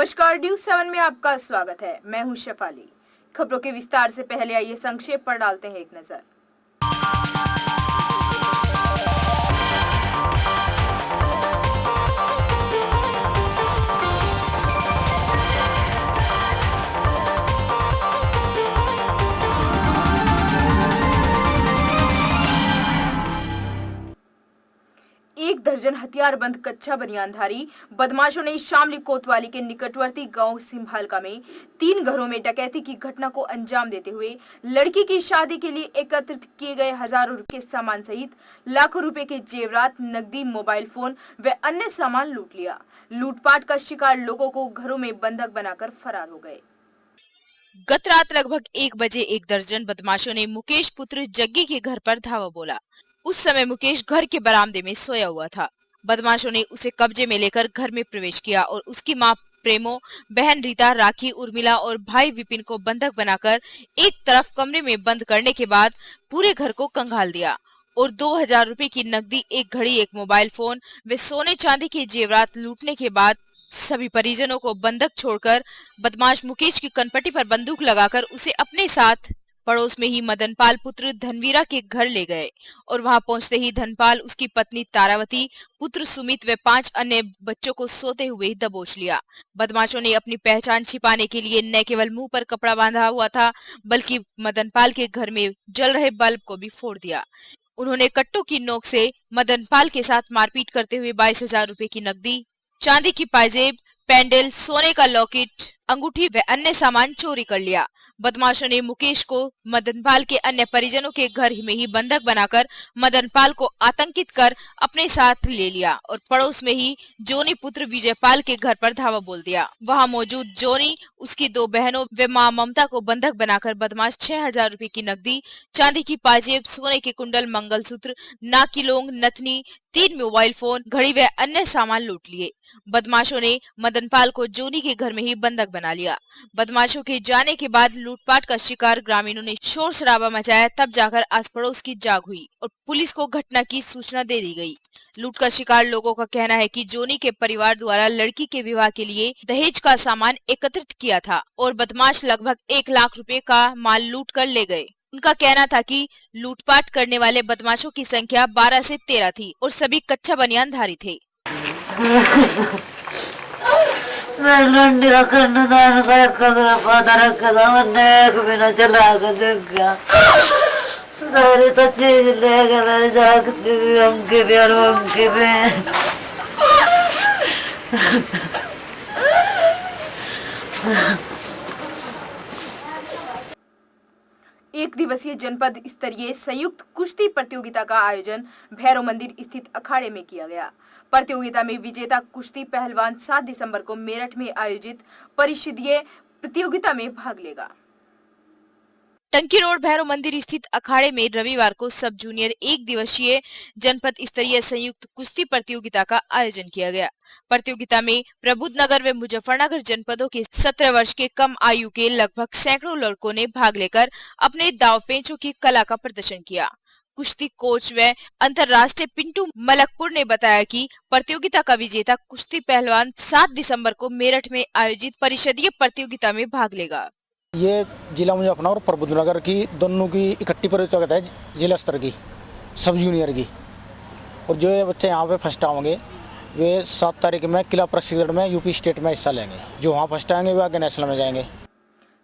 नमस्कार, न्यूज 7 में आपका स्वागत है। मैं हूं शेफाली। खबरों के विस्तार से पहले आइए संक्षेप पर डालते हैं एक नजर। एक दर्जन हथियारबंद कच्चा बनियानधारी बदमाशों ने शामली कोतवाली के निकटवर्ती गांव सिंभालका में 3 घरों में डकैती की घटना को अंजाम देते हुए लड़की की शादी के लिए एकत्रित किए गए हजारों के सामान सहित लाखों रुपए के जेवरात, नकदी, मोबाइल फोन व अन्य सामान लूट लिया। लूटपाट का शिकार लोगों को घरों में बंधक बनाकर फरार हो गए। गत रात लगभग 1 बजे एक दर्जन बदमाशों ने मुकेश पुत्र जग्गी के घर पर धावा बोला। उस समय मुकेश घर के बरामदे में सोया हुआ था। बदमाशों ने उसे कब्जे में लेकर घर में प्रवेश किया और उसकी मां प्रेमो, बहन रीता, राखी, उर्मिला और भाई विपिन को बंधक बनाकर एक तरफ कमरे में बंद करने के बाद पूरे घर को कंगाल दिया और 2000 रुपए की नकदी, एक घड़ी, एक मोबाइल फोन व सोने चांदी के जेवरात लूटने के बाद सभी परिजनों को बंधक छोड़कर बदमाश मुकेश की कनपट्टी पर बंदूक लगाकर उसे अपने साथ पड़ोस में ही मदनपाल पुत्र धनवीरा के घर ले गए और वहां पहुंचते ही धनपाल, उसकी पत्नी तारावती, पुत्र सुमित व 5 अन्य बच्चों को सोते हुए ही दबोच लिया। बदमाशों ने अपनी पहचान छिपाने के लिए न केवल मुंह पर कपड़ा बांधा हुआ था बल्कि मदनपाल के घर में जल रहे बल्ब को भी फोड़ दिया। उन्होंने कट्टों की नोक से मदनपाल के साथ मारपीट करते हुए 22,000 रुपए की नकदी, चांदी की पाजेब, पेंडल, सोने का लॉकेट, अंगूठी व अन्य सामान चोरी कर लिया। बदमाशों ने मुकेश को मदनपाल के अन्य परिजनों के घर में ही बंधक बनाकर मदनपाल को आतंकित कर अपने साथ ले लिया और पड़ोस में ही जोनी पुत्र विजयपाल के घर पर धावा बोल दिया। वहां मौजूद जोनी, उसकी 2 बहनों व मां ममता को बंधक बनाकर बदमाश 6000 रुपए की नकदी, चांदी की पाजेब, सोने के कुंडल, मंगलसूत्र, नाक की लौंग, नथनी, 3 मोबाइल फोन, घड़ी व अन्य सामान लूट लिए। बदमाशों ने मदनपाल को जोनी के घर में ही बंधक बना लिया। बदमाशों के जाने के बाद लूटपाट का शिकार ग्रामीणों ने शोर शराबा मचाया, तब जाकर आस पड़ोस की जाग हुई और पुलिस को घटना की सूचना दे दी गई। लूट का शिकार लोगों का कहना है कि जोनी के परिवार द्वारा लड़की के विवाह के लिए दहेज का सामान एकत्रित किया था और बदमाश लगभग 1 लाख रुपए का माल लूट कर ले गए। उनका कहना था कि लूटपाट करने वाले बदमाशों की संख्या 12 से 13 थी और सभी कच्चा बनियानधारी थे। एक दिवसीय जनपद स्तरीय संयुक्त कुश्ती प्रतियोगिता का आयोजन भैरव मंदिर स्थित अखाड़े में किया गया। प्रतियोगिता में विजेता कुश्ती पहलवान 7 दिसंबर को मेरठ में आयोजित परिषदीय प्रतियोगिता में भाग लेगा। टंकी रोड भैरव मंदिर स्थित अखाड़े में रविवार को सब जूनियर 1 दिवसीय जनपद स्तरीय संयुक्त कुश्ती प्रतियोगिता का आयोजन किया गया। प्रतियोगिता में प्रबुद्धनगर व मुजफ्फरनगर जनपदों के 17 वर्ष के कम आयु के लगभग सैकड़ों लड़कों ने भाग लेकर अपने दांवपेंचों की कला का प्रदर्शन किया। कुश्ती कोच व अंतर्राष्ट्रीय पिंटू मलकपुर ने बताया कि प्रतियोगिता का विजेता कुश्ती पहलवान 7 दिसंबर को मेरठ में आयोजित परिषदीय प्रतियोगिता में भाग लेगा। ये जिला मुजफ्फरनगर और प्रबुद्धनगर की दोनों की इकट्ठी प्रतियोगिता है, जिला स्तर की, सब जूनियर की। और जो ये बच्चे यहाँ पे फर्स्ट आएंगे वे 7 तारीख में किला प्रशिक्षण में यूपी स्टेट में हिस्सा लेंगे। जो वहाँ फर्स्ट आएंगे वे आगे नेशनल में जाएंगे।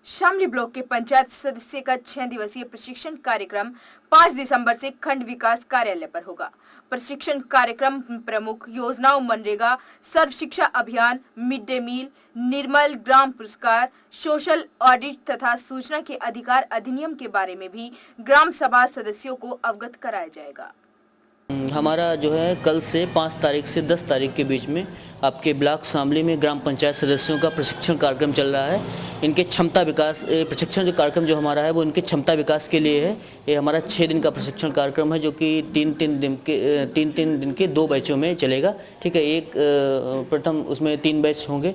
शामली ब्लॉक के पंचायत सदस्य का 6 दिवसीय प्रशिक्षण कार्यक्रम 5 दिसंबर से खंड विकास कार्यालय पर होगा। प्रशिक्षण कार्यक्रम प्रमुख योजनाओं मनरेगा, सर्व शिक्षा अभियान, मिड डे मील, निर्मल ग्राम पुरस्कार, सोशल ऑडिट तथा सूचना के अधिकार अधिनियम के बारे में भी ग्राम सभा सदस्यों को अवगत कराया जाएगा। हमारा जो है कल से 5 तारीख से 10 तारीख के बीच में आपके ब्लॉक शामली में ग्राम पंचायत सदस्यों का प्रशिक्षण कार्यक्रम चल रहा है। इनके क्षमता विकास प्रशिक्षण जो कार्यक्रम जो हमारा है वो इनके क्षमता विकास के लिए है। ये हमारा 6 दिन का प्रशिक्षण कार्यक्रम है जो कि 3 दिन के 2 बैचों में चलेगा। ठीक है, एक प्रथम उसमें 3 बैच होंगे।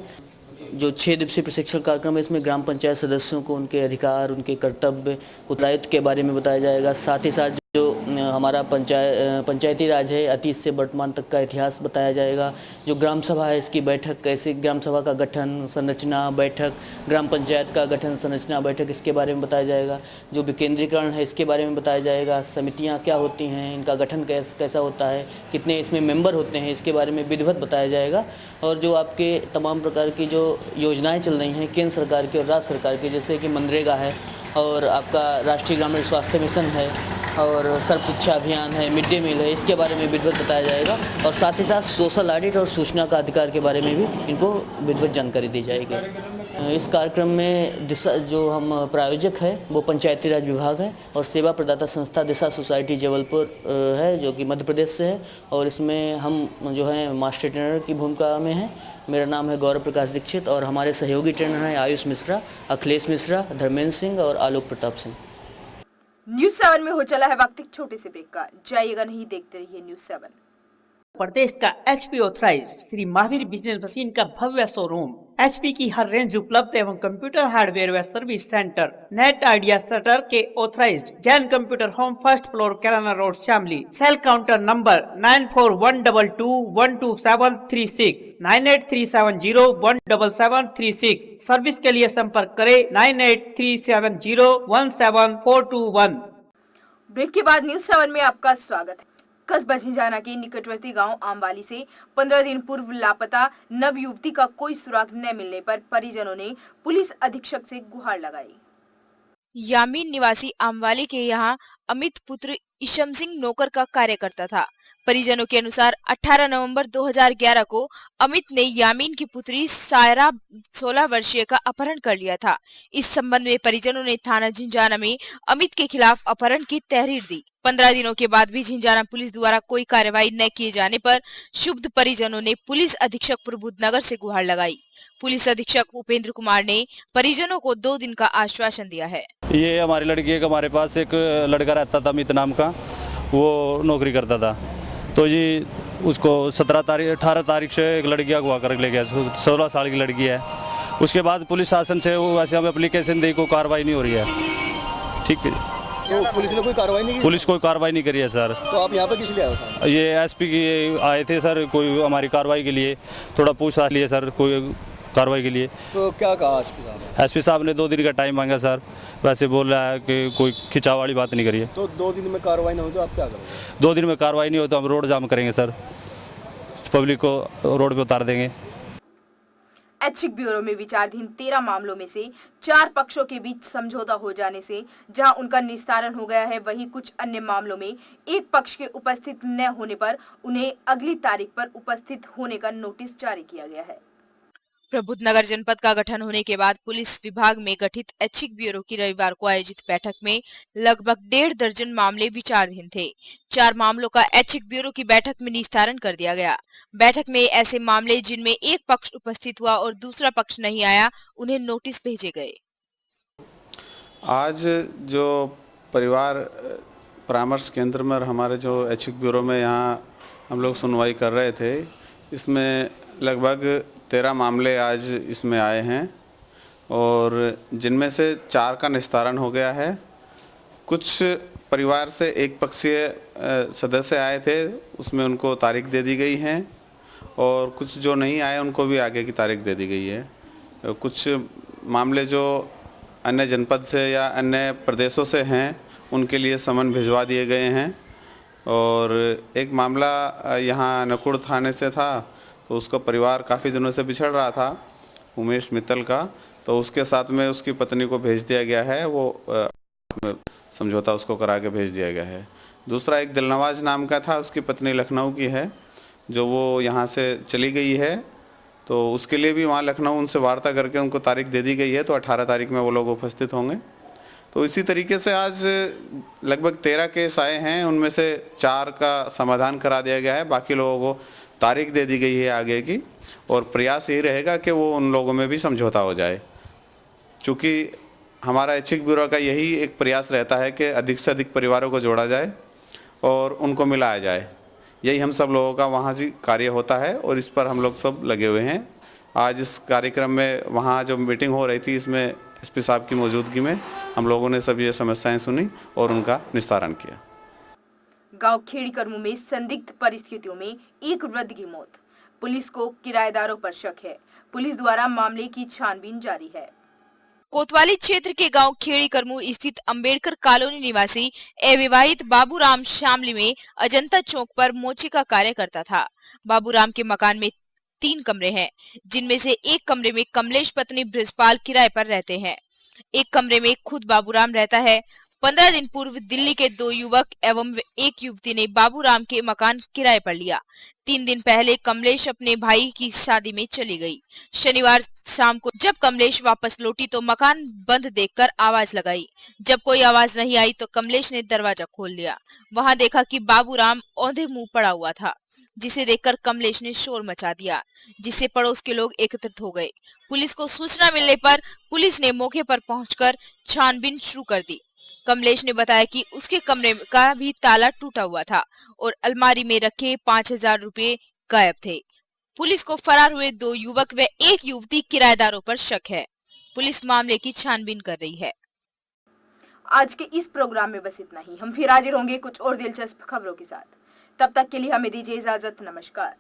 जो 6 दिवसीय प्रशिक्षण कार्यक्रम है इसमें ग्राम पंचायत सदस्यों को उनके अधिकार, उनके कर्तव्य, उत्तरदायित्व के बारे में बताया जाएगा। साथ ही साथ जो हमारा पंचायती राज है, अतीत से वर्तमान तक का इतिहास बताया जाएगा। जो ग्राम सभा है इसकी बैठक कैसे, ग्राम सभा का गठन, संरचना, बैठक, ग्राम पंचायत का गठन, संरचना, बैठक, इसके बारे में बताया जाएगा। जो विकेंद्रीकरण है इसके बारे में बताया जाएगा। समितियाँ क्या होती हैं, इनका गठन कैसा होता है, कितने इसमें मेंबर होते हैं, इसके बारे में विधिवत बताया जाएगा। और जो आपके तमाम प्रकार की जो योजनाएँ चल रही हैं केंद्र सरकार की और राज्य सरकार की, जैसे कि मनरेगा है और आपका राष्ट्रीय ग्रामीण स्वास्थ्य मिशन है और सर्व शिक्षा अभियान है, मिड डे मील है, इसके बारे में विधिवत बताया जाएगा। और साथ ही साथ सोशल ऑडिट और सूचना का अधिकार के बारे में भी इनको विधिवत जानकारी दी जाएगी। इस कार्यक्रम में जो हम प्रायोजक है वो पंचायती राज विभाग है और सेवा प्रदाता संस्था दिशा सोसाइटी जबलपुर है, जो कि मध्य प्रदेश से है। और इसमें हम जो है मास्टर ट्रेनर की भूमिका में हैं। मेरा नाम है गौरव प्रकाश दीक्षित और हमारे सहयोगी ट्रेनर हैं आयुष मिश्रा, अखिलेश मिश्रा, धर्मेंद्र सिंह और आलोक प्रताप सिंह। न्यूज 7 में हो चला है वक्त एक छोटे से ब्रेक का। जाइएगा नहीं, देखते रहिए न्यूज 7। प्रदेश का HP authorise Shri Mahavir business machine का भव्य शोरूम, HP की हर रेंज उपलब्ध एवं कंप्यूटर हार्डवेयर व service centre, net idea shutter के authorised, Jain computer home, first floor, Kairana road, Shamli. Sale counter number 9412212736, 9837017736। Service के लिए संपर्क करें 9837017421। ब्रेक के बाद न्यूज 7 में आपका स्वागत है। कस्बा झिंझाना के निकटवर्ती गांव आमवाली से 15 दिन पूर्व लापता नव युवती का कोई सुराग न मिलने पर परिजनों ने पुलिस अधीक्षक से गुहार लगाई। यामीन निवासी आमवाली के यहाँ अमित पुत्र ईशम सिंह नौकर का कार्य करता था। परिजनों के अनुसार 18 नवंबर 2011 को अमित ने यामीन की पुत्री सायरा 16 वर्षीय का अपहरण कर लिया था। इस संबंध में परिजनों ने थाना झिंझाना में अमित के खिलाफ अपहरण की तहरीर दी। 15 दिनों के बाद भी झिंझाना पुलिस द्वारा कोई कार्रवाई न किए जाने पर क्षुब्ध परिजनों ने पुलिस अधीक्षक प्रबुद्धनगर से गुहार लगाई। पुलिस अधीक्षक उपेंद्र कुमार ने परिजनों को 2 दिन का आश्वासन दिया है। ये हमारी लड़की है, हमारे पास एक लड़का रहता था अमित नाम का, वो नौकरी करता था। तो जी उसको 18 तारीख से एक लड़की अगवा कर ले गया, 16 साल की लड़की है। उसके बाद पुलिस शासन से वो वैसे हमें एप्लीकेशन दी, कोई कार्रवाई नहीं हो रही है। ठीक है, तो पुलिस ने कोई कार्रवाई नहीं की? पुलिस कोई कार्रवाई नहीं करी है सर। तो आप यहाँ पे किस लिए आए हो? ये SP की आए थे सर, कोई हमारी कार्रवाई के लिए, थोड़ा पूछताछ लिए सर, कोई कार्रवाई के लिए। तो क्या कहा SP साहब ने 2 दिन का टाइम मांगा सर। वैसे बोल रहा है कि कोई खिंचाव वाली बात नहीं करी है। तो 2 दिन में कार्रवाई नहीं हो तो आप क्या करोगे? 2 दिन में कार्रवाई नहीं हो तो हम रोड जाम करेंगे सर, पब्लिक को रोड पे उतार देंगे। ऐच्छिक ब्यूरो में विचाराधीन 13 मामलों में से 4 पक्षों के बीच समझौता हो जाने से जहां उनका निस्तारण हो गया है, वहीं कुछ अन्य मामलों में एक पक्ष के उपस्थित न होने पर उन्हें अगली तारीख पर उपस्थित होने का नोटिस जारी किया गया है। प्रबुद्धनगर जनपद का गठन होने के बाद पुलिस विभाग में गठित ऐच्छिक ब्यूरो की रविवार को आयोजित बैठक में लगभग 1.5 दर्जन मामले विचाराधीन थे। 4 मामलों का ऐच्छिक ब्यूरो की बैठक में निस्तारण कर दिया गया। बैठक में ऐसे मामले जिनमें एक पक्ष उपस्थित हुआ और दूसरा पक्ष नहीं आया, उन्हें नोटिस भेजे गए। आज जो परिवार परामर्श केंद्र में हमारे जो ऐच्छिक ब्यूरो में यहाँ हम लोग सुनवाई कर रहे थे, इसमें लगभग 13 मामले आज इसमें आए हैं और जिनमें से 4 का निस्तारण हो गया है। कुछ परिवार से एक पक्षीय सदस्य आए थे, उसमें उनको तारीख दे दी गई है और कुछ जो नहीं आए उनको भी आगे की तारीख दे दी गई है। कुछ मामले जो अन्य जनपद से या अन्य प्रदेशों से हैं उनके लिए समन भिजवा दिए गए हैं। और एक मामला यहाँ नकुड़ थाने से था, तो उसका परिवार काफ़ी दिनों से बिछड़ रहा था, उमेश मित्तल का, तो उसके साथ में उसकी पत्नी को भेज दिया गया है, वो समझौता उसको करा के भेज दिया गया है। दूसरा एक दिलनवाज नाम का था, उसकी पत्नी लखनऊ की है, जो वो यहाँ से चली गई है, तो उसके लिए भी वहाँ लखनऊ उनसे वार्ता करके उनको तारीख दे दी गई है, तो 18 तारीख में वो लोग उपस्थित होंगे। तो इसी तरीके से आज लगभग 13 केस आए हैं, उनमें से 4 का समाधान करा दिया गया है, बाकी लोगों को तारीख दे दी गई है आगे की, और प्रयास यही रहेगा कि वो उन लोगों में भी समझौता हो जाए। चूँकि हमारा ऐच्छिक ब्यूरो का यही एक प्रयास रहता है कि अधिक से अधिक परिवारों को जोड़ा जाए और उनको मिलाया जाए, यही हम सब लोगों का वहाँ जी कार्य होता है और इस पर हम लोग सब लगे हुए हैं। आज इस कार्यक्रम में वहाँ जो मीटिंग हो रही थी, इसमें SP साहब की मौजूदगी में हम लोगों ने सब ये समस्याएं सुनी और उनका निस्तारण किया। गांव खेड़ी करमू में संदिग्ध परिस्थितियों में एक वृद्ध की मौत। पुलिस को किराएदारों पर शक है। पुलिस द्वारा मामले की छानबीन जारी है। कोतवाली क्षेत्र के गांव खेड़ी करमू स्थित अंबेडकर कॉलोनी निवासी अविवाहित बाबूराम शामली में अजंता चौक पर मोची का कार्य करता था। बाबूराम के मकान में 3 कमरे हैं, जिनमें से एक कमरे में कमलेश पत्नी बृजपाल किराए पर रहते हैं। एक कमरे में खुद बाबूराम रहता है। 15 दिन पूर्व दिल्ली के 2 युवक एवं एक युवती ने बाबूराम के मकान किराए पर लिया। 3 दिन पहले कमलेश अपने भाई की शादी में चली गई। शनिवार शाम को जब कमलेश वापस लौटी तो मकान बंद देखकर आवाज लगाई। जब कोई आवाज नहीं आई तो कमलेश ने दरवाजा खोल लिया। वहां देखा कि बाबूराम औंधे मुंह पड़ा हुआ था, जिसे देखकर कमलेश ने शोर मचा दिया, जिससे पड़ोस के लोग एकत्रित हो गए। पुलिस को सूचना मिलने पर पुलिस ने मौके पर पहुंचकर छानबीन शुरू कर दी। कमलेश ने बताया कि उसके कमरे का भी ताला टूटा हुआ था और अलमारी में रखे 5000 रुपए गायब थे। पुलिस को फरार हुए 2 युवक व एक युवती किराएदारों पर शक है। पुलिस मामले की छानबीन कर रही है। आज के इस प्रोग्राम में बस इतना ही। हम फिर हाजिर होंगे कुछ और दिलचस्प खबरों के साथ। तब तक के लिए हमें दीजिए इजाजत। नमस्कार।